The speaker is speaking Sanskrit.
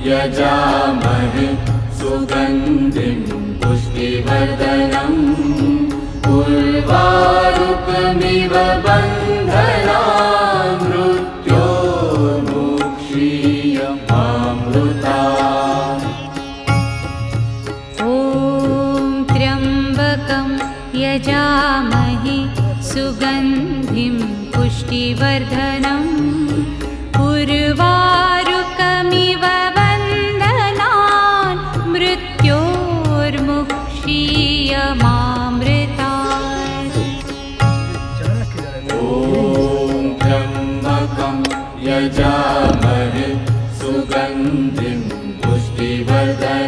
यजामहे सुगन्धिं पुष्टिवर्धनम् उर्वारुकमिव बन्धनान् मृत्योर्मुक्षीयमामृतात्। ॐ त्र्यम्बकं यजामहे सुगन्धिं पुष्टिवर्धनम् उर्वारुकमिव बन्धनान् मृत्योर्मुक्षीयमामृतात्। ॐ त्र्यम्बकं यजामहे सुगन्धिं पुष्टिवर्धनम्